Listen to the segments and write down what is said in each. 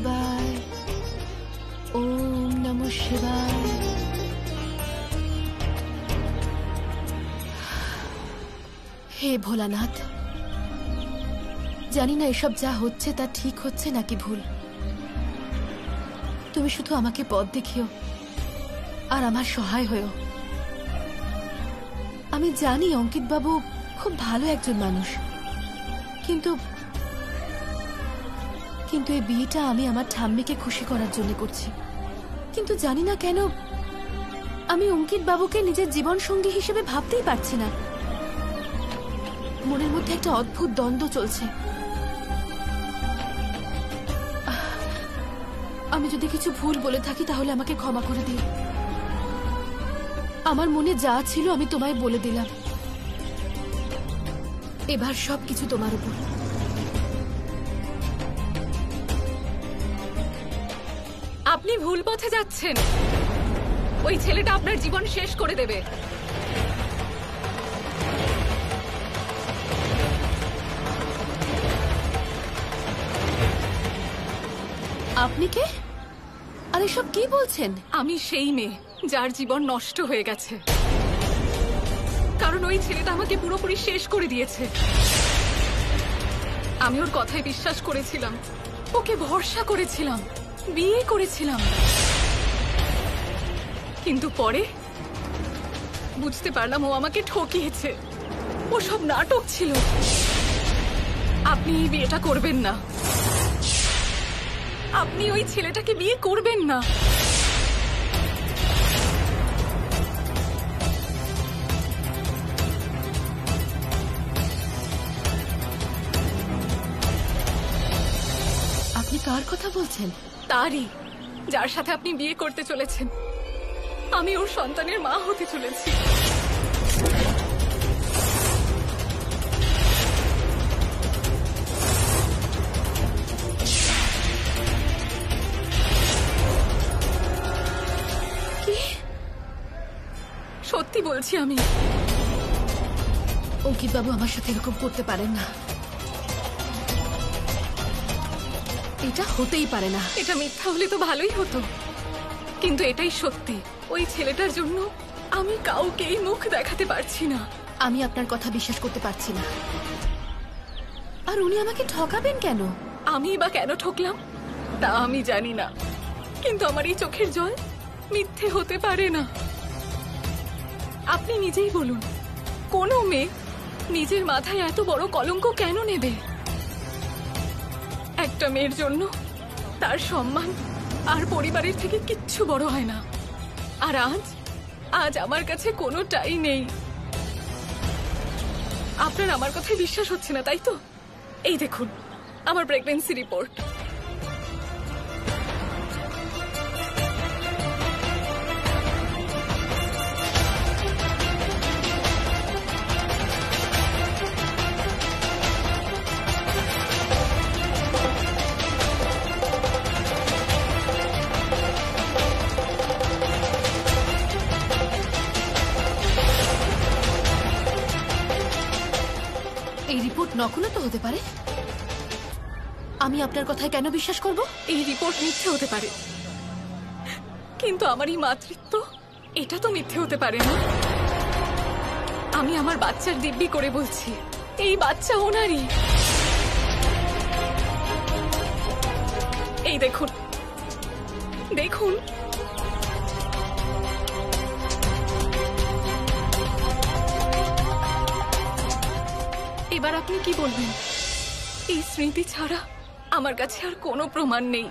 শিবায়, ওম নমঃ শিবায়। হে ভোলানাথ, জানি না এসব যা হচ্ছে তা ঠিক হচ্ছে নাকি ভুল। তুমি শুধু আমাকে পথ দেখিও আর আমার সহায় হয়েও। আমি জানি অঙ্কিত বাবু খুব ভালো একজন মানুষ, কিন্তু কিন্তু এই বিয়েটা আমি আমার ঠাম্মিকে খুশি করার জন্য করছি। কিন্তু জানি না কেন আমি অঙ্কিত বাবুকে নিজের জীবন সঙ্গী হিসেবে ভাবতেই পারছি না। মনের মধ্যে একটা অদ্ভুত দ্বন্দ্ব চলছে। আমি যদি কিছু ভুল বলে থাকি তাহলে আমাকে ক্ষমা করে দিও। আমার মনে যা ছিল আমি তোমায় বলে দিলাম। এবার সবকিছু তোমার উপর। আপনি ভুল পথে যাচ্ছেন। ওই ছেলেটা আপনার জীবন শেষ করে দেবে। আপনি কে? আর এসব কি বলছেন? আমি সেই মেয়ে যার জীবন নষ্ট হয়ে গেছে, কারণ ওই ছেলেটা আমাকে পুরোপুরি শেষ করে দিয়েছে। আমি ওর কথায় বিশ্বাস করেছিলাম, ওকে ভরসা করেছিলাম, বিয়ে করেছিলাম, কিন্তু পরে বুঝতে পারলাম ও আমাকে ঠকিয়েছে। ও সব নাটক ছিল। আপনি এই বিয়েটা করবেন না। আপনি ওই ছেলেটাকে বিয়ে করবেন না। আপনি কার কথা বলছেন? তারই, যার সাথে আপনি বিয়ে করতে চলেছেন। আমি ওর সন্তানের মা হতে চলেছি। সত্যি বলছি আমি। অঙ্কিত বাবু আমার সাথে এরকম করতে পারেন না। এটা হতেই পারে না। এটা মিথ্যা হলে তো ভালোই হতো, কিন্তু এটাই সত্যি। ওই ছেলেটার জন্য আমি কাউকেই মুখ দেখাতে পারছি না। আমি আপনার কথা বিশ্বাস করতে পারছি না। আর উনি আমাকে ঠকাবেন কেন? আমি বা কেন ঠকলাম তা আমি জানি না, কিন্তু আমার এই চোখের জল মিথ্যে হতে পারে না। আপনি নিজেই বলুন, কোনো মেয়ে নিজের মাথায় এত বড় কলঙ্ক কেন নেবে? একটা মেয়ের জন্য তার সম্মান আর পরিবারের থেকে কিচ্ছু বড় হয় না। আর আজ আমার কাছে কোনোটাই নেই। আপনার আমার কথায় বিশ্বাস হচ্ছে না, তাই তো? এই দেখুন আমার প্রেগন্যান্সি রিপোর্ট। এই রিপোর্ট নকলও তো হতে পারে। আমি আপনার কথায় কেন বিশ্বাস করব? এই রিপোর্ট মিথ্যে হতে পারে, কিন্তু আমার এই মাতৃত্ব এটা তো মিথ্যে হতে পারে না। আমি আমার বাচ্চার দিব্যি করে বলছি, এই বাচ্চা ওনারই। এই দেখুন, দেখুন। এবার আপনি কি বলবেন? এই স্মৃতি ছাড়া আমার কাছে আর কোনো প্রমাণ নেই।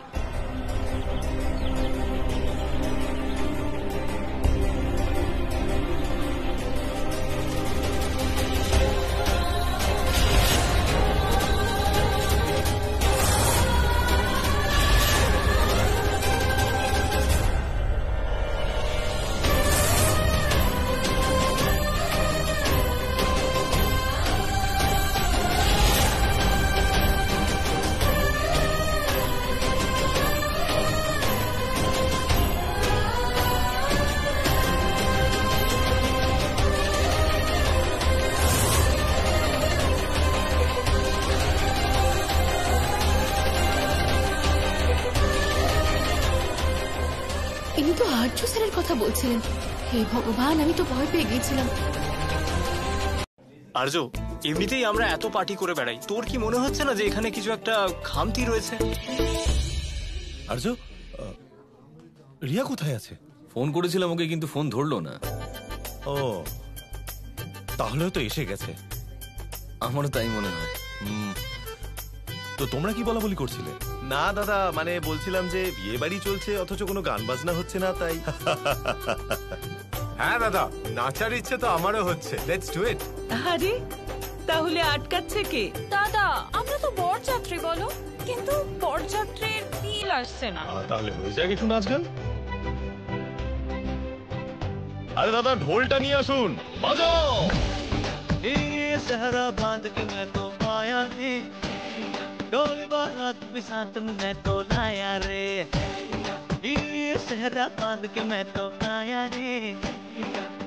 আর্য স্যারের কথা বলছিলেন। হে ভগবান, আমি তো ভয় পেয়ে গিয়েছিলাম। আর্য, এমনিতেই আমরা এত পার্টি করে বেড়াই, তোর কি মনে হচ্ছে না যে এখানে কিছু একটা খামতি রয়েছে? আর্য, রিয়া কোথায় আছে? ফোন করেছিলাম ওকে, কিন্তু ফোন ধরলো না। ও, তাহলে তো এসে গেছে। আমারও তাই মনে হয়। তো তোমরা কি বলা বলি করছিলে? না দাদা, মানে বলছিলাম যে বিয়ে বাড়ি চলছে অথচ কোনো গান বাজনা হচ্ছে না, তাই। হ্যাঁ দাদা, নাচার ইচ্ছে তো আমারও হচ্ছে। Let's do it. আরে তাহলে আটকাচ্ছে কে? দাদা, আমরা তো বরযাত্রী বলো, কিন্তু বরযাত্রীর ফিল আসছে না। তাহলে হয়ে যায় কিছু নাচ গান। আরে দাদা, ঢোলটা নিয়ে আসুন, বাজাও। सहरा बांध के मैं तो आया रे, डोली बारात भी साथ में तो लाया रे। ये सहरा बांध के मैं तो आया रे,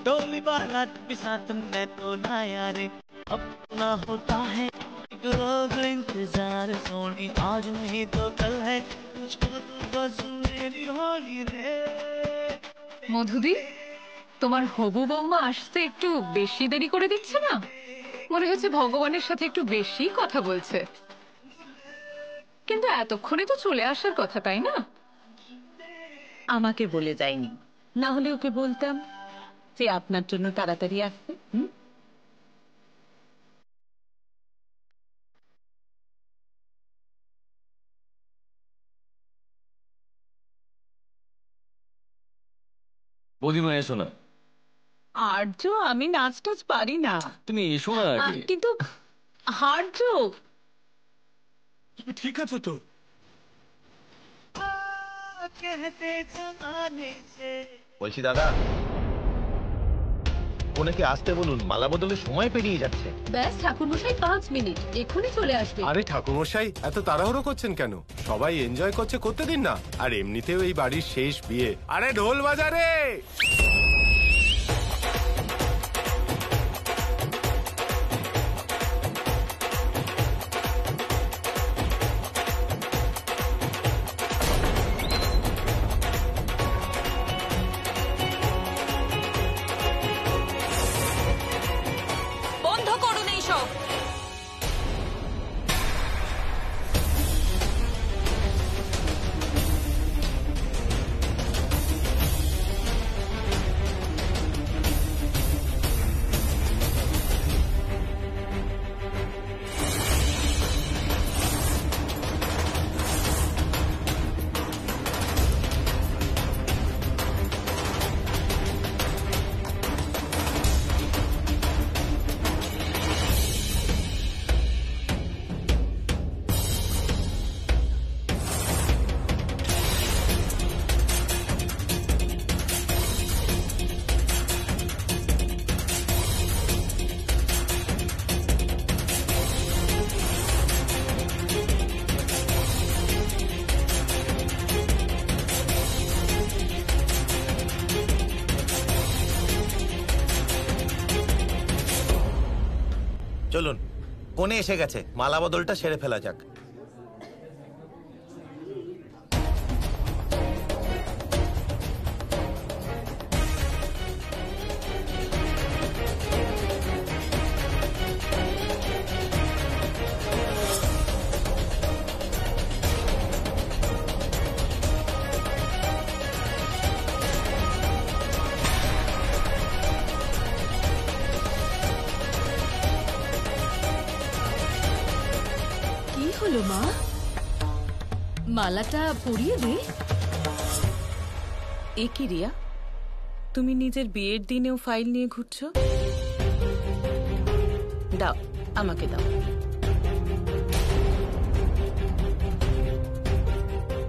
डोली बारात भी साथ में तो लाया रे। अपना होता है एक रोज इंतजार सोनी, आज नहीं तो कल है तुझको तो बस मेरी होली रे। মধুদি, তোমার হবু বৌমা আসতে একটু বেশি দেরি করে দিচ্ছে না? মনে হচ্ছে ভগবানের সাথে একটু বেশি কথা বলছে। কিন্তু এতক্ষণে তো চলে আসার কথা, তাই না? আমাকে বলে যায়নি, না হলে ওকে বলতাম যে আপনার জন্য তাড়াতাড়ি আসতে। বৌদিমা এসো না। আর্য, আমি নাচ টাচ পারি না। তুমি এসো না আগে। কিন্তু আর্য, তুমি ঠিক আছো তো? বলছি দাদা, ওনাকে আসতে বলুন, মালা বদলের সময় পেরিয়ে যাচ্ছে। ব্যাস ঠাকুরমশাই 5 মিনিট, এক্ষুনি চলে আসবে। আরে ঠাকুরমশাই, এত তাড়াহুড়ো করছেন কেন? সবাই এনজয় করছে, করতে দিন না। আর এমনিতেও এই বাড়ির শেষ বিয়ে। আরে ঢোল বাজা রে। বন্ধ করুন এইসব। চলুন, কোণে এসে গেছে, মালা বদলটা সেরে ফেলা যাক। হলো মা? মালাটা পরিয়ে দে। এ কি রিয়া, তুমি নিজের বিয়ের দিনেও ফাইল নিয়ে ঘুরছো? দাও, আমাকে দাও।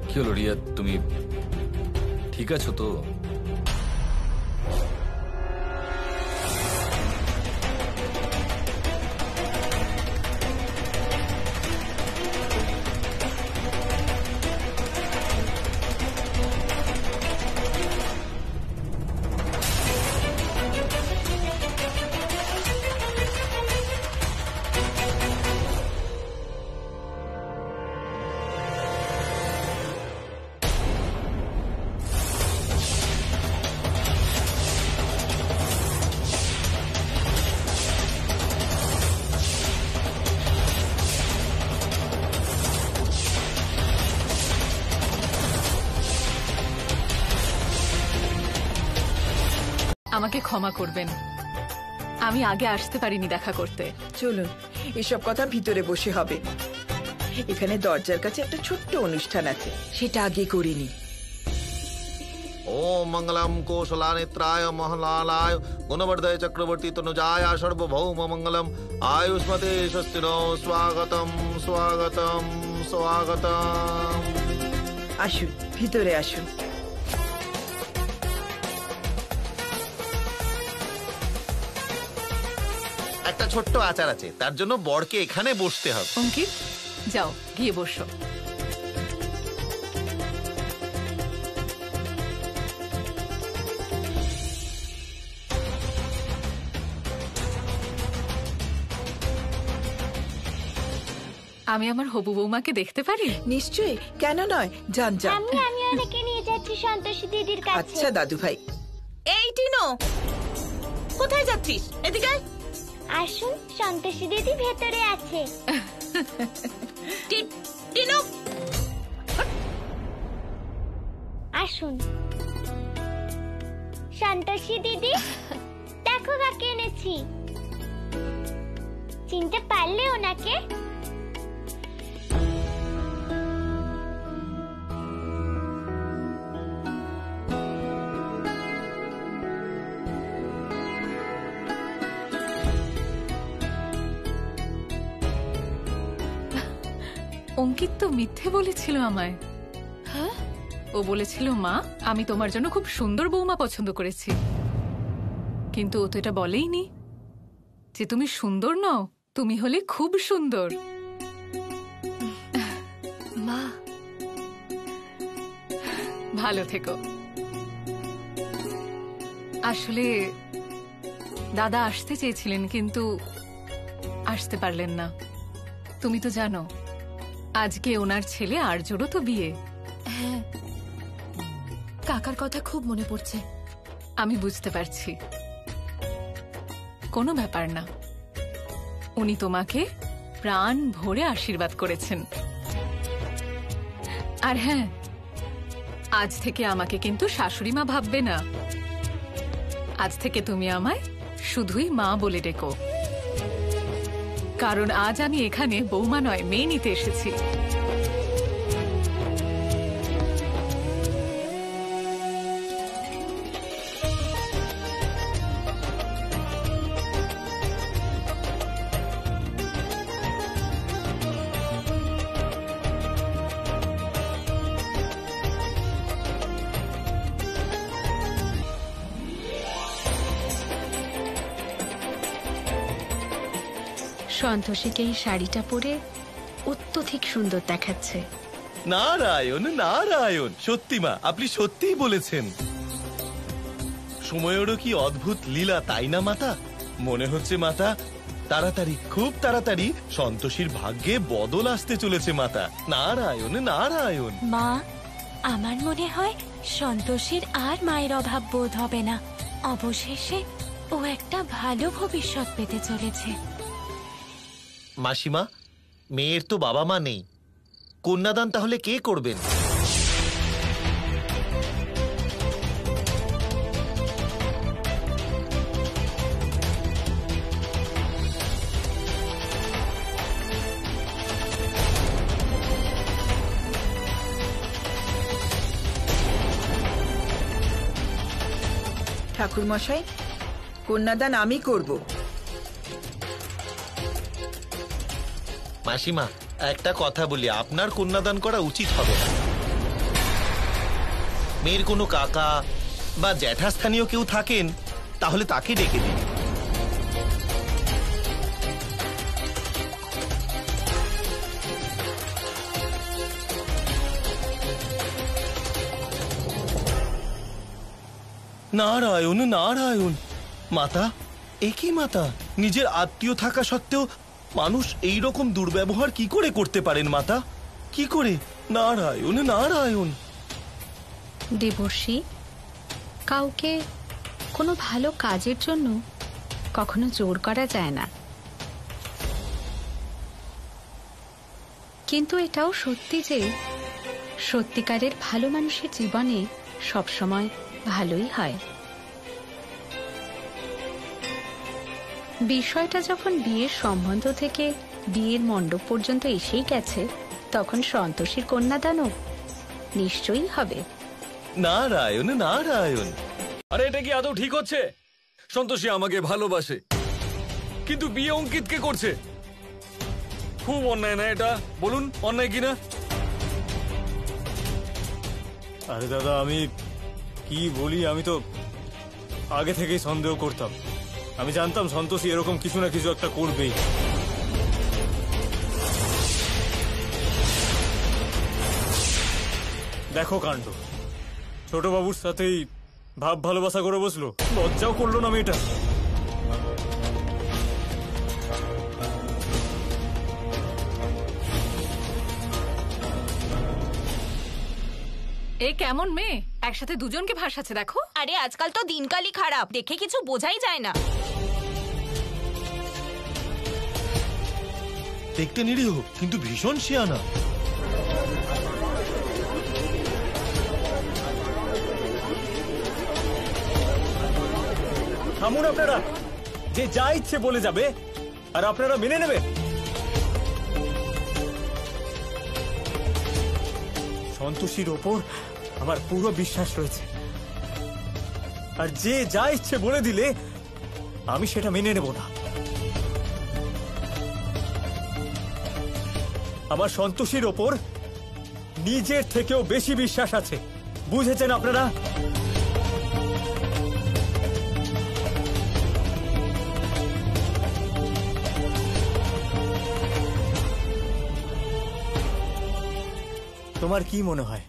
কি হলো রিয়া, তুমি ঠিক আছো তো? আমাকে ক্ষমা করবেন, আমি আগে আসতে পারিনি দেখা করতে। চলুন, এসব কথা ভিতরে বসে হবে। এখানে দরজার কাছে একটা ছোট্ট অনুষ্ঠান আছে, সেটা আগে করিনি। ओम मंगलम कौशलानेत्राय महलालाय गुणवर्धय चक्रवर्ती तनुजाय सर्वभौम मंगलम आयुष्मते स्वस्तिनो स्वागतम स्वागतम स्वागतम। আসুন, ভিতরে আসুন। একটা ছোট্ট আচার আছে, তার জন্য বরকে এখানে বসতে হবে। অঙ্কিত, যাও গিয়ে বসো। আমি আমার হবু বৌমাকে দেখতে পারি? নিশ্চয়ই, কেন নয়, যান যান। আমি ওনাকে নিয়ে যাচ্ছি সন্তোষী দিদির কাছে। আচ্ছা দাদু ভাই। এই টিনো, কোথায় যাচ্ছিস? এদিকে আয়। আসুন, সন্তোষী দিদি ভেতরে আছে। টিনো, আসুন। সন্তোষী দিদি, দেখো কাকে এনেছি। চিনতে পারলে ওনাকে? অঙ্কিত তো মিথ্যে বলেছিল আমায়। হ্যাঁ, ও বলেছিল, মা আমি তোমার জন্য খুব সুন্দর বৌমা পছন্দ করেছি, কিন্তু ও তো এটা বলেইনি যে তুমি সুন্দর নও, তুমি হলে খুব সুন্দর। মা ভালো থেকো। আসলে দাদা আসতে চেয়েছিলেন কিন্তু আসতে পারলেন না। তুমি তো জানো আজকে ওনার ছেলে আর্যরও তো বিয়ে। হ্যাঁ, কাকার কথা খুব মনে পড়ছে। আমি বুঝতে পারছি, কোনো ব্যাপার না। উনি তোমাকে প্রাণ ভরে আশীর্বাদ করেছেন। আর হ্যাঁ, আজ থেকে আমাকে কিন্তু শাশুড়ি মা ভাববে না। আজ থেকে তুমি আমায় শুধুই মা বলে ডেকো, কারণ আজ আমি এখানে বৌমা নয়, মেয়ে নিতে এসেছি। সন্তোষীকে এই শাড়িটা পরে অত্যধিক সুন্দর দেখাচ্ছে। নারায়ণ নারায়ণ, সত্যি মা, আপনি সত্যিই বলেছেন। সময়েরও কি অদ্ভুত লীলা, তাই না মাতা? মনে হচ্ছে মাতা তাড়াতাড়ি, খুব তাড়াতাড়ি সন্তোষীর ভাগ্যে বদল আসতে চলেছে মাতা। নারায়ণ নারায়ণ। মা, আমার মনে হয় সন্তোষীর আর মায়ের অভাব বোধ হবে না। অবশেষে ও একটা ভালো ভবিষ্যৎ পেতে চলেছে। মাসিমা, মেয়ের তো বাবা মা নেই, কন্যাদান তাহলে কে করবেন? ঠাকুর মশাই, কন্যাদান আমি করব। মাসিমা, একটা কথা বলি, আপনার কন্যাদান করা উচিত হবে না। মেয়ের কোনো কাকা বা জ্যাঠাস্থানীয় কেউ থাকেন, তাহলে তাকে ডেকে দিন। নারায়ণ নারায়ণ। মাতা, একই মাতা, নিজের আত্মীয় থাকা সত্ত্বেও মানুষ এই রকম দুর্ব্যবহার কি করে করতে পারেন মাতা? কি করে? নারায়ণ নারায়ণ। দেবর্ষী, কাউকে কোনো ভালো কাজের জন্য কখনো জোর করা যায় না, কিন্তু এটাও সত্যি যে সত্যিকারের ভালো মানুষের জীবনে সবসময় ভালোই হয়। বিষয়টা যখন বিয়ের সম্বন্ধ থেকে বিয়ের মণ্ডপ পর্যন্ত এসেই গেছে, তখন সন্তোষীর কন্যাদানও নিশ্চয়ই হবে। নারায়ণ নারায়ণ। আরে এটা কি আদৌ ঠিক হচ্ছে? সন্তোষী আমাকে ভালোবাসে, কিন্তু বিয়ে অঙ্কিতকে করছে। খুব অন্যায় না এটা? বলুন অন্যায় কিনা? আরে দাদা, আমি কি বলি, আমি তো আগে থেকেই সন্দেহ করতাম। আমি জানতাম সন্তোষী এরকম কিছু না কিছু একটা করবেই। দেখো কাণ্ড, ছোট বাবুর সাথেই ভাব ভালোবাসা করে বসলো, লজ্জাও করলো না মেয়েটা। এ কেমন মেয়ে, একসাথে দুজনকে ভাসাচ্ছে দেখো। আরে আজকাল তো দিনকালই খারাপ, দেখে কিছু বোঝাই যায় না। দেখতে নিরীহ কিন্তু ভীষণ শিয়ানা। থামুন আপনারা, যে যা ইচ্ছে বলে যাবে আর আপনারা মেনে নেবেন। সন্তোষীর ওপর আমার পুরো বিশ্বাস রয়েছে, আর যে যা ইচ্ছে বলে দিলে আমি সেটা মেনে নেব না। আমার সন্তোষীর ওপর নিজের থেকেও বেশি বিশ্বাস আছে, বুঝেছেন আপনারা? তোমার কি মনে হয়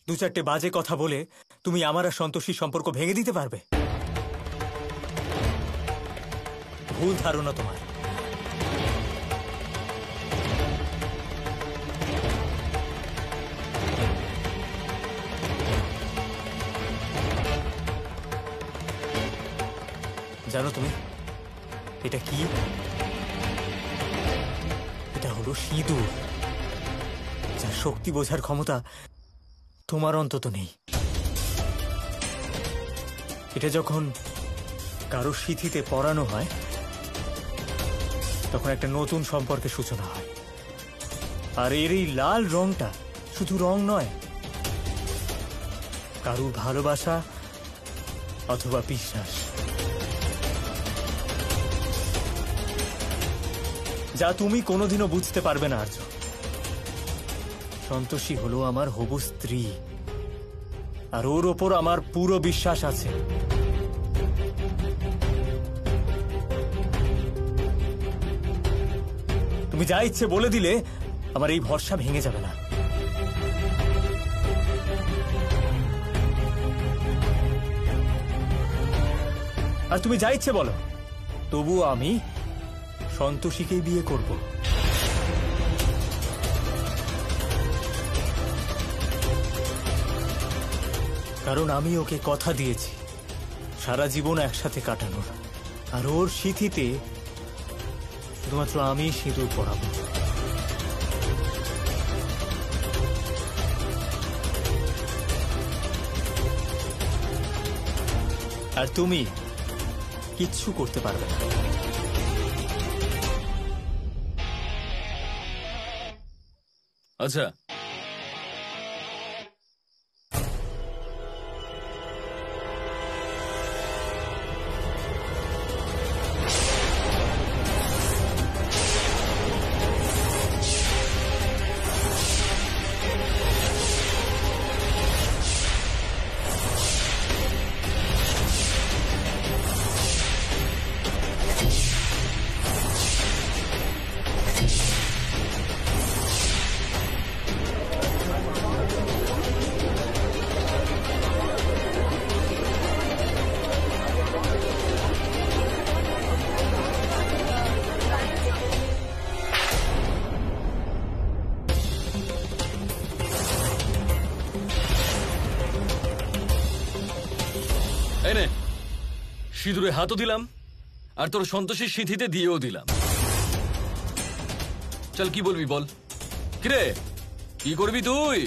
দু চারটে বাজে কথা বলে তুমি আমার আর সন্তোষীর সম্পর্ক ভেঙে দিতে পারবে? ভুল ধারণা তোমার। জানো তুমি এটা কি? এটা হলো সিঁদুর, যার শক্তি বোঝার ক্ষমতা তোমার অন্তত নেই। এটা যখন কারো সিঁথিতে পরানো হয় তখন একটা নতুন সম্পর্কের সূচনা হয়। আর এর এই লাল রংটা শুধু রং নয়, কারুর ভালোবাসা অথবা বিশ্বাস, যা তুমি কোনোদিনও বুঝতে পারবে না আর্য। সন্তোষী হলো আমার হবু স্ত্রী, আর ওর ওপর আমার পুরো বিশ্বাস আছে। তুমি যা ইচ্ছে বলে দিলে আমার এই ভরসা ভেঙে যাবে না। আর তুমি যা ইচ্ছে বলো, তবুও আমি সন্তোষীকেই বিয়ে করব। কারণ আমি ওকে কথা দিয়েছি সারা জীবন একসাথে কাটানোর, আর ওর সিঁথিতে শুধুমাত্র আমি সিঁদুর পরাবো। আর তুমি কিচ্ছু করতে পারবে না। আচ্ছা, এনে সিঁদুরে হাতও দিলাম আর তোর সন্তোষীর সিঁথিতে দিয়েও দিলাম। চল কি বলবি বল, কিরে কি করবি তুই?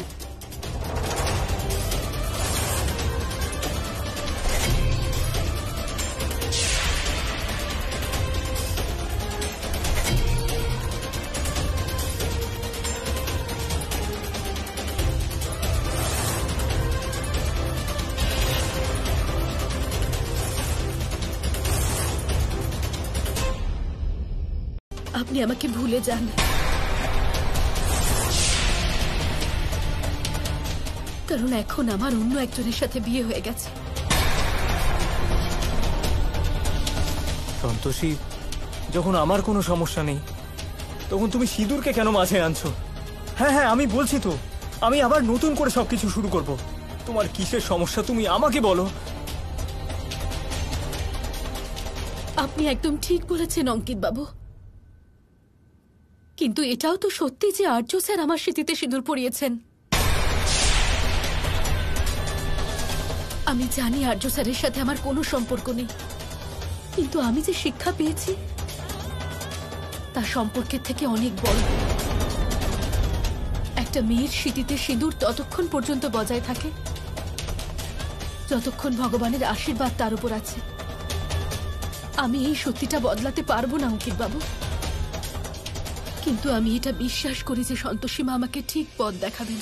আপনি আমাকে ভুলে যান। কারণ এখন আমার অন্য একজনের সাথে বিয়ে হয়ে গেছে। সন্তোষী, যখন আমার কোনো সমস্যা নেই তখন তুমি সিঁদুরকে কেন মাঝে আনছো? হ্যাঁ হ্যাঁ, আমি বলছি তো, আমি আবার নতুন করে সবকিছু শুরু করব। তোমার কিসের সমস্যা তুমি আমাকে বলো। আপনি একদম ঠিক বলেছেন অঙ্কিত বাবু, কিন্তু এটাও তো সত্যি যে আর্য স্যার আমার স্মৃতিতে সিঁদুর পরিয়েছেন। আমি জানি আর্য স্যারের সাথে আমার কোনো সম্পর্ক নেই, কিন্তু আমি যে শিক্ষা পেয়েছি তা সম্পর্কের থেকে অনেক বড়। একটা মেয়ের স্মৃতিতে সিঁদুর ততক্ষণ পর্যন্ত বজায় থাকে যতক্ষণ ভগবানের আশীর্বাদ তার উপর আছে। আমি এই সত্যিটা বদলাতে পারবো না অঙ্কিত বাবু, কিন্তু আমি এটা বিশ্বাস করি যে সন্তোষী মা আমাকে ঠিক পথ দেখাবেন।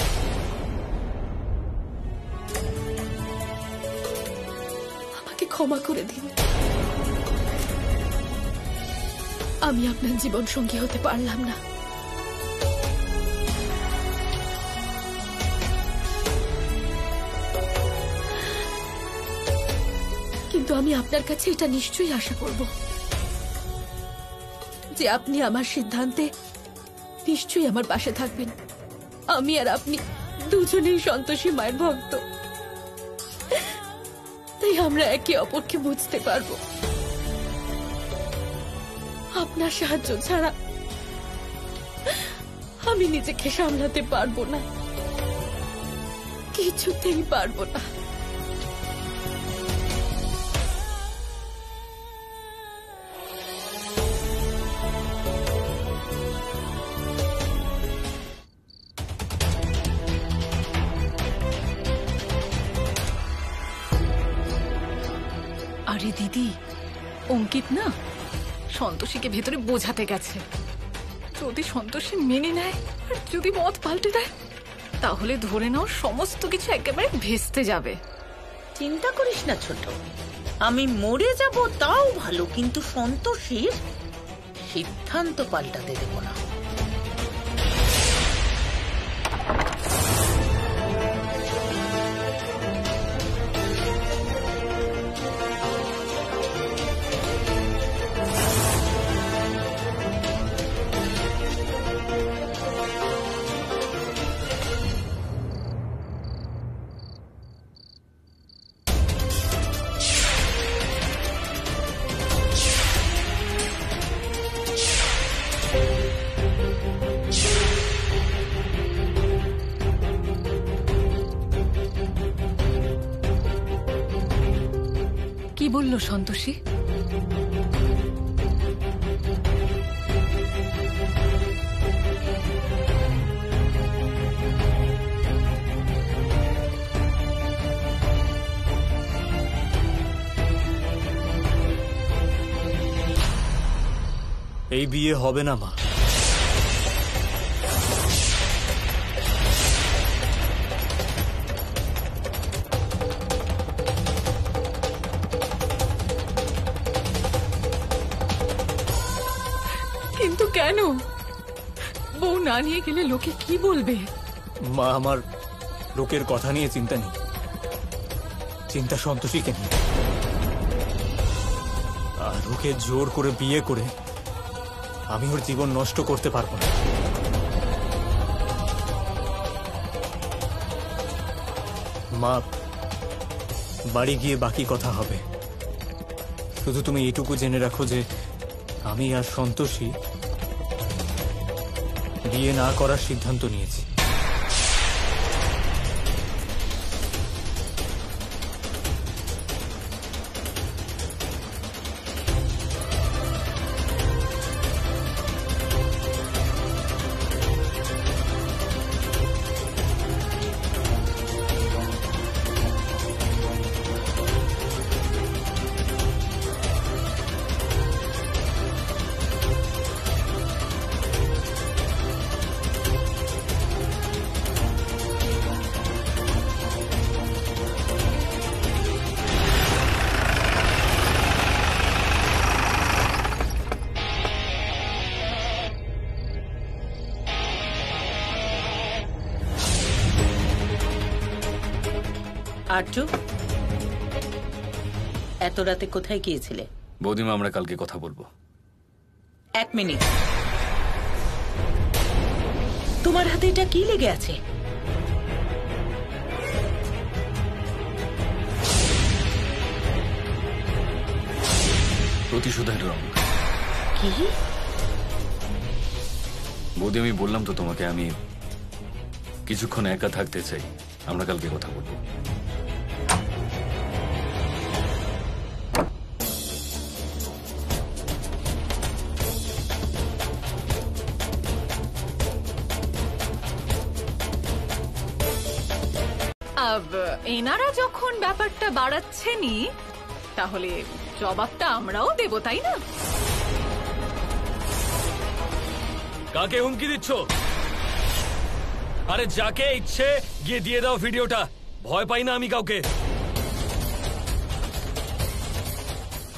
আমাকে ক্ষমা করে দিন, আমি আপনার জীবন সঙ্গী হতে পারলাম না। কিন্তু আমি আপনার কাছে এটা নিশ্চয়ই আশা করব যে আপনি আমার সিদ্ধান্তে নিশ্চয়ই আমার পাশে থাকবেন। আমি আর আপনি দুজনেই সন্তোষী মায়ের ভক্ত, তাই আমরা একে অপরকে বুঝতে পারবো। আপনার সাহায্য ছাড়া আমি নিজেকে সামলাতে পারবো না, কিছুতেই পারবো না। আরে দিদি, অঙ্কিত না সন্তোষীকে ভেতরে বোঝাতে গেছে। যদি সন্তোষী মেনে নেয় আর যদি মত পাল্টে দেয় তাহলে ধরে নাও সমস্ত কিছু একেবারে ভেস্তে যাবে। চিন্তা করিস না ছোট, আমি মরে যাব তাও ভালো, কিন্তু সন্তোষীর সিদ্ধান্ত পাল্টাতে দেব না। কি বলল সন্তোষী? এই বিয়ে হবে না মা। কিন্তু কেন? বউ না নিয়ে গেলে লোকে কি বলবে? মা, আমার লোকের কথা নিয়ে চিন্তা নেই, চিন্তা সন্তোষীকে নিয়ে। আর ওকে জোর করে বিয়ে করে আমি ওর জীবন নষ্ট করতে পারবো না। মা, বাড়ি গিয়ে বাকি কথা হবে। শুধু তুমি এটুকু জেনে রাখো যে আমি আর সন্তোষী বিয়ে না করার সিদ্ধান্ত নিয়েছি। আর্য, এত রাতে কোথায় গিয়েছিলে? বৌদিমা, আমরা কালকে কথা বলবো। 1 মিনিট। তোমার হাতে এটা কি লেগে আছে? প্রতিশোধের রং। কি? বৌদি, আমি বললাম তো তোমাকে, আমি কিছুক্ষণ একা থাকতে চাই। আমরা কালকে কথা বলবো। এনারা যখন ব্যাপারটা বাড়াচ্ছেনি, তাহলে জবাবটা আমরাও দেব, তাই না? কাকে হুমকি দিচ্ছ? আরে যাকে ইচ্ছে গিয়ে দিয়ে দাও ভিডিওটা। ভয় পাই না আমি কাউকে।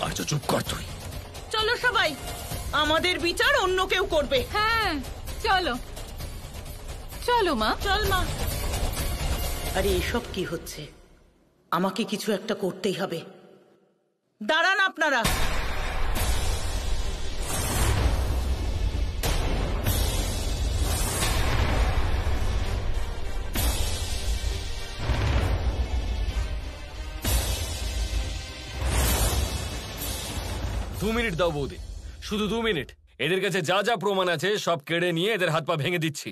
আজ চুপ কর তুই। চলো সবাই, আমাদের বিচার অন্য কেউ করবে। হ্যাঁ চলো চলো মা। চল মা। আরে এসব কি হচ্ছে? আমাকে কিছু একটা করতেই হবে। দাঁড়ান আপনারা। দু মিনিট দাও বৌদি, শুধু 2 মিনিট। এদের কাছে যা যা প্রমাণ আছে সব কেড়ে নিয়ে এদের হাত পা ভেঙে দিচ্ছি।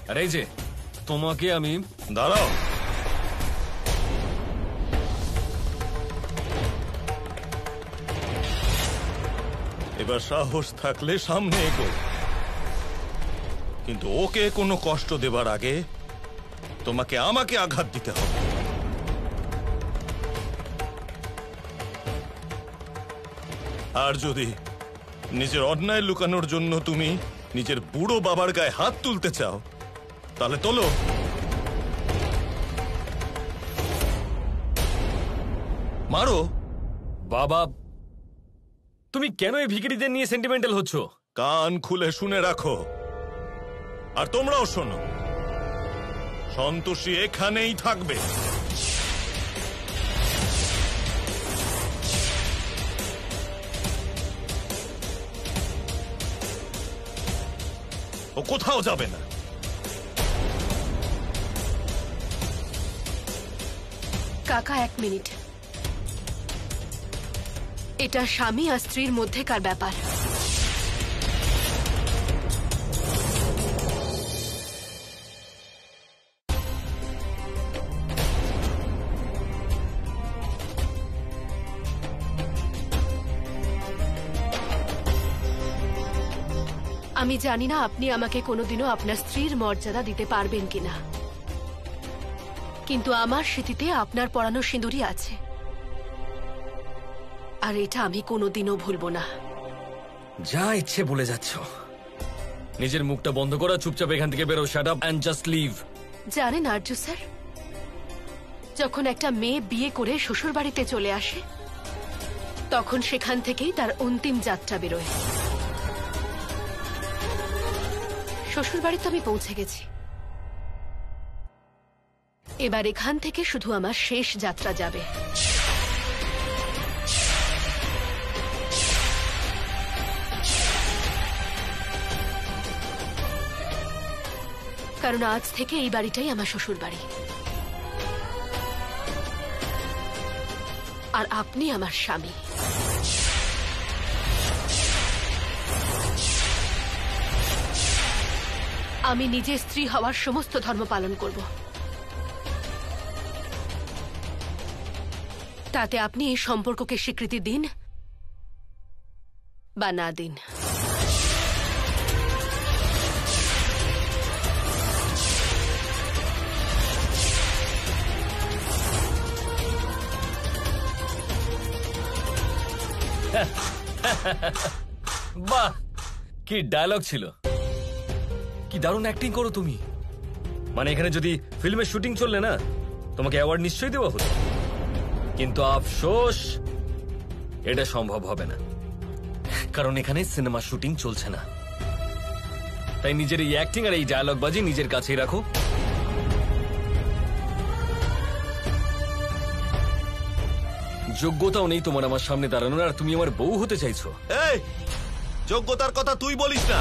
আর এই যে তোমাকে আমি। দাঁড়াও। এবার সাহস থাকলে সামনে এগো, কিন্তু ওকে কোনো কষ্ট দেবার আগে তোমাকে আমাকে আঘাত দিতে হবে। আর যদি নিজের অন্যায় লুকানোর জন্য তুমি নিজের বুড়ো বাবার গায়ে হাত তুলতে চাও, তাহলে তোলো। মারো। বাবা, তুমি কেন এই ভিখিরিদের নিয়ে সেন্টিমেন্টাল হচ্ছ? কান খুলে শুনে রাখো, আর তোমরাও শোনো। সন্তোষী এখানেই থাকবে। ও কোথাও যাবে না। কাকা 1 মিনিট। এটা স্বামী আর স্ত্রীর মধ্যেকার ব্যাপার। আমি জানি না আপনি আমাকে কোনোদিনও আপনার স্ত্রীর মর্যাদা দিতে পারবেন কিনা, কিন্তু আমার স্মৃতিতে আপনার পরানো সিঁদুরই আছে, আর এটা আমি কোনোদিনও ভুলবো না। যা ইচ্ছে বলে যাচ্ছ। নিজের মুখটা বন্ধ করা, চুপচাপ এখান থেকে বেরো। Shut up and just leave. জানেন আর্য স্যার, যখন একটা মেয়ে বিয়ে করে শ্বশুর বাড়িতে চলে আসে, তখন সেখান থেকেই তার অন্তিম যাত্রা বেরোয়। শ্বশুর বাড়িতে আমি পৌঁছে গেছি, এবার এখান থেকে শুধু আমার শেষ যাত্রা যাবে। কারণ আজ থেকে এই বাড়িটাই আমার শ্বশুর বাড়ি, আর আপনি আমার স্বামী। আমি নিজে স্ত্রী হওয়ার সমস্ত ধর্ম পালন করব, তাতে আপনি এই সম্পর্ককে স্বীকৃতি দিন বা না দিন। বাহ, কি ডায়লগ ছিল! কি দারুণ অ্যাক্টিং করো তুমি। মানে এখানে যদি ফিল্মের শুটিং চললে না, তোমাকে অ্যাওয়ার্ড নিশ্চয়ই দেওয়া হতো, কিন্তু আফসোস এটা সম্ভব হবে না, কারণ এখানে সিনেমা শুটিং চলছে না। তাই নিজের এই অ্যাক্টিং আর এই ডায়লগ বাজি নিজের কাছেই রাখো। যোগ্যতাও নেই তোমার আমার সামনে দাঁড়ানোর, আর তুমি আমার বউ হতে চাইছো। এই যোগ্যতার কথা তুই বলিস না।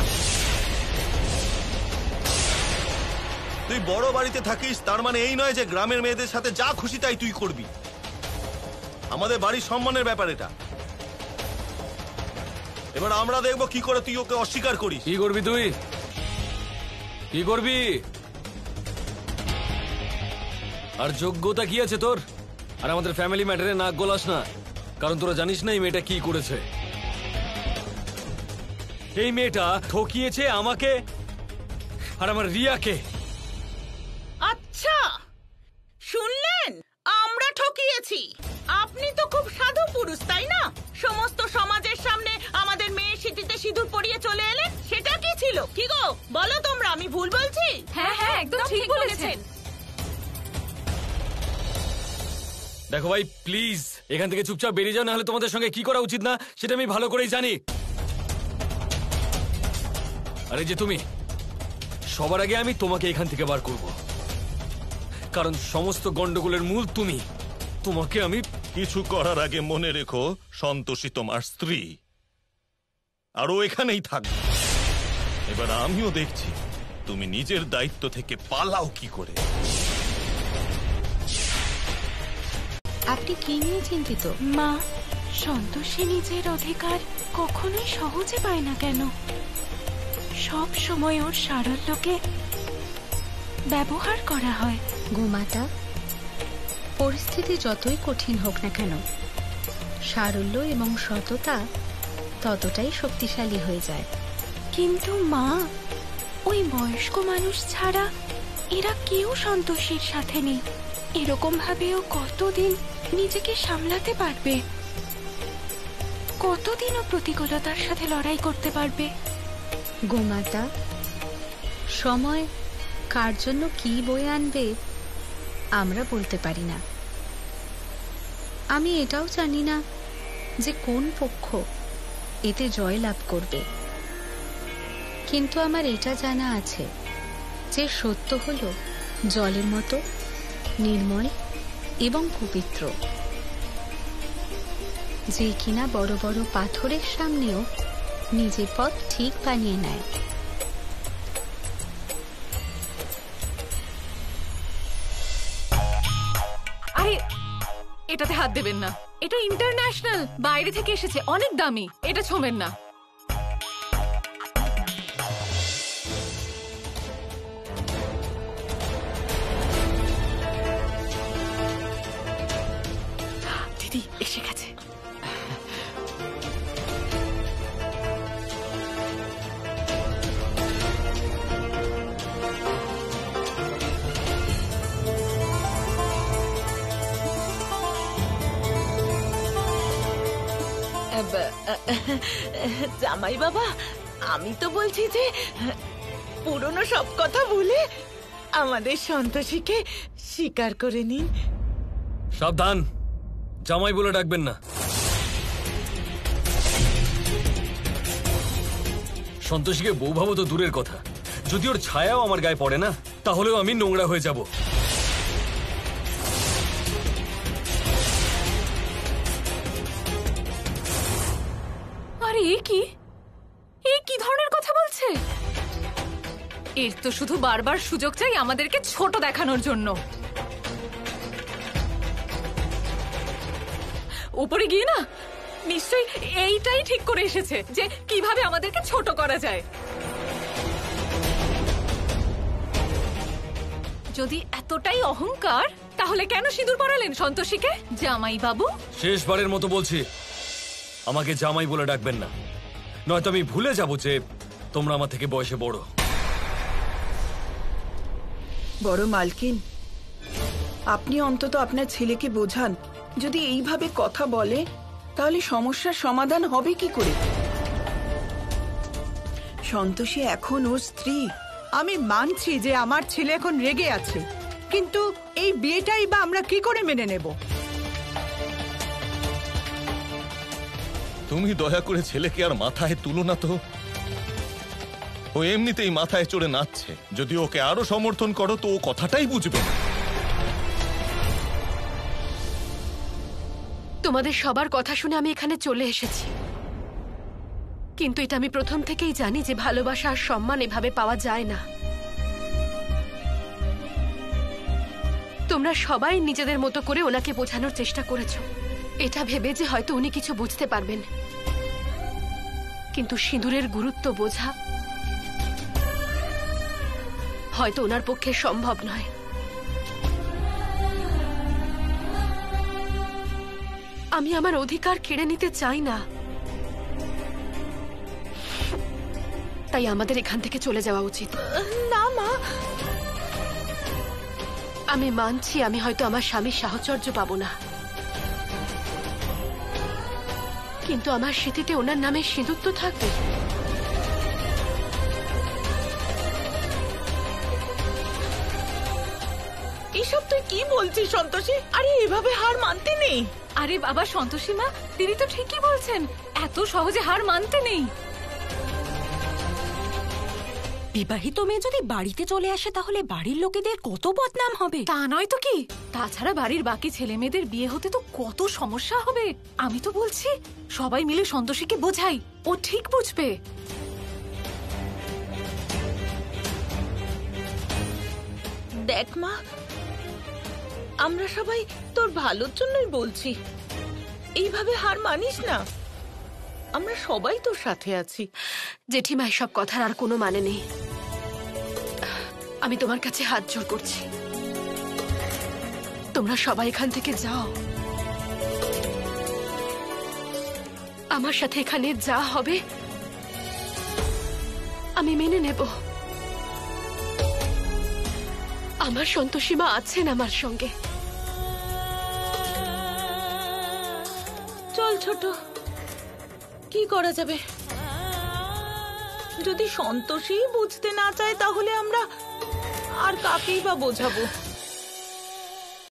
তুই বড় বাড়িতে থাকিস তার মানে এই নয় যে গ্রামের মেয়েদের সাথে যা খুশি তাই তুই করবি। আমাদের বাড়ির সম্মানের ব্যাপার এটা। এবার আমরা দেখবো কি করে তুই ওকে অস্বীকার করিস। কি করবি তুই? কি করবি? আর যোগ্যতা কি আছে তোর? আর আমাদের ফ্যামিলি ম্যাটারে নাক গলাস না, কারণ তোরা জানিস না এই মেয়েটা কি করেছে। এই মেয়েটা ঠকিয়েছে আমাকে আর আমার রিয়াকে। আচ্ছা শুনলেন, আমরা ঠকিয়েছি। আপনি তো খুব সাধু পুরুষ, তাই না? সমস্ত সমাজের সামনে আমাদের মেয়ের সিঁথিতে সিঁদুর পরিয়ে চলে এলেন। সেটা কি ছিল? কি গো বলো তোমরা, আমি ভুল বলছি? হ্যাঁ হ্যাঁ একদম ঠিক বলেছেন। দেখো ভাই, প্লিজ এখান থেকে চুপচাপ বেরিয়ে যাও, না হলে তোমাদের সঙ্গে কি করা উচিত না সেটা আমি ভালো করেই জানি। আরে যে তুমি, সবার আগে আমি তোমাকে এখান থেকে বার করব, কারণ সমস্ত গন্ডগোলের মূল তুমি। তোমাকে আমি কিছু করার আগে মনে রেখো সন্তোষী তোমার স্ত্রী, আর ও এখানেই থাকবে। এবার আমিও দেখছি তুমি নিজের দায়িত্ব থেকে পালাও কি করে। আপনি কি নিয়ে চিন্তিত? মা, সন্তোষী নিজের অধিকার কখনোই সহজে পায় না কেন? সব সময় ওর সারল্যকে ব্যবহার করা হয়। গোমাতা, পরিস্থিতি যতই কঠিন হোক না কেন, সারল্য এবং সততা ততটাই শক্তিশালী হয়ে যায়। কিন্তু মা, ওই বয়স্ক মানুষ ছাড়া এরা কেউ সন্তোষীর সাথে নেই। এরকম ভাবেও কতদিন নিজেকে সামলাতে পারবে? কতদিনও প্রতিকূলতার সাথে লড়াই করতে পারবে? গোমাতা, সময় কার জন্য কি বয়ে আনবে আমরা বলতে পারি না। আমি এটাও জানি না যে কোন পক্ষ এতে জয় লাভ করবে, কিন্তু আমার এটা জানা আছে যে সত্য হলো জলের মতো নির্মল এবং পবিত্র, যে কিনা বড় বড় পাথরের সামনেও নিজের পথ ঠিক বানিয়ে নেয়। আরে এটাতে হাত দেবেন না, এটা ইন্টারন্যাশনাল, বাইরে থেকে এসেছে, অনেক দামি, এটা ছোঁবেন না। দিদি এসে গেছে। জামাই বাবা, আমি তো বলছি যে পুরনো সব কথা ভুলে আমাদের সন্তোষীকে স্বীকার করে নিন। সাবধান, জামাই বলে ডাকবেন না। সন্তোষীকে বউ ভাবো তো দূরের কথা, যদি ওর ছায়াও আমার গায়ে পড়ে না, তাহলেও আমি নোংরা হয়ে যাব। আরে এ কি ধরনের কথা বলছে? এর তো শুধু বারবার সুযোগ চাই আমাদেরকে ছোট দেখানোর জন্য। উপরে গিয়ে না নিশ্চয়ই এইটাই ঠিক করে এসেছে যে কিভাবে আমাদেরকে ছোট করা যায়। যদি এতটাই অহংকার, তাহলে কেন সিঁদুর পরালেন সন্তোষীকে? জামাই বাবু, শেষবারের মতো বলছি, আমাকে জামাই বলে ডাকবেন না, নয়তো আমি ভুলে যাব যে তোমরা আমার থেকে বয়সে বড়। বড় মালকিন, আপনি অন্তত আপনার ছেলেকে বোঝান, যদি এইভাবে কথা বলে তাহলে সমস্যার সমাধান হবে কি করে? সন্তোষী এখন ওর স্ত্রী। আমি মানছি যে আমার ছেলে এখন রেগে আছে, কিন্তু এই বিয়েটাই বা আমরা কি করে মেনে নেব? তুমি দয়া করে ছেলেকে আর মাথায় তুলো না তো। ও এমনিতেই মাথায় চড়ে নাচছে। যদি ওকে আরো সমর্থন করো তো ও কথাটাই বুঝবে না। তোমাদের সবার কথা শুনে আমি এখানে চলে এসেছি, কিন্তু এটা আমি প্রথম থেকেই জানি যে ভালোবাসা আর সম্মান এভাবে পাওয়া যায় না। তোমরা সবাই নিজেদের মতো করে ওনাকে বোঝানোর চেষ্টা করেছো, এটা ভেবে যে হয়তো উনি কিছু বুঝতে পারবেন, কিন্তু সিঁদুরের গুরুত্ব বোঝা হয়তো ওনার পক্ষে সম্ভব নয়। আমি আমার অধিকার কেড়ে নিতে চাই না, তাই আমাদের এখান থেকে চলে যাওয়া উচিত। না মা, আমি মানছি আমি হয়তো আমার স্বামীর সাহচর্য পাবো না, কিন্তু আমার স্মৃতিতে ওনার নামে সিঁদুর তো থাকবে। এসব তুই কি বলছিস সন্তোষী? আরে এভাবে হার মানতে নেই। আরে বাবা সন্তোষী মা, তিনি তো ঠিকই বলছেন, এত সহজে হার মানতে নেই। বিবাহিত মেয়ে যদি বাড়িতে চলে আসে তাহলে বাড়ির লোকেদের কত বদনাম হবে। তা নয় তো কি, তাছাড়া বাড়ির বাকি ছেলে মেয়েদের বিয়ে হতে তো কত সমস্যা হবে। আমি তো বলছি সবাই মিলে সন্তোষীকে বোঝাই, ও ঠিক বুঝবে। দেখ মা, আমরা সবাই তোর ভালোর জন্যই বলছি, এইভাবে হার মানিস না, আমরা সবাই তোর সাথে আছি। জেঠিমা, এসব কথার আর কোনো মানে নেই। আমি তোমার কাছে হাত জোড় করছি, তোমরা সবাই এখান থেকে যাও। আমার সাথে এখানে যা হবে আমি মেনে নেব। আমার সন্তোষীমা আছেন আমার সঙ্গে। চল ছোট, কি করা যাবে? যদি সন্তোষী বুঝতে না চায় তাহলে আমরা আর কাকেই বা বোঝাবো?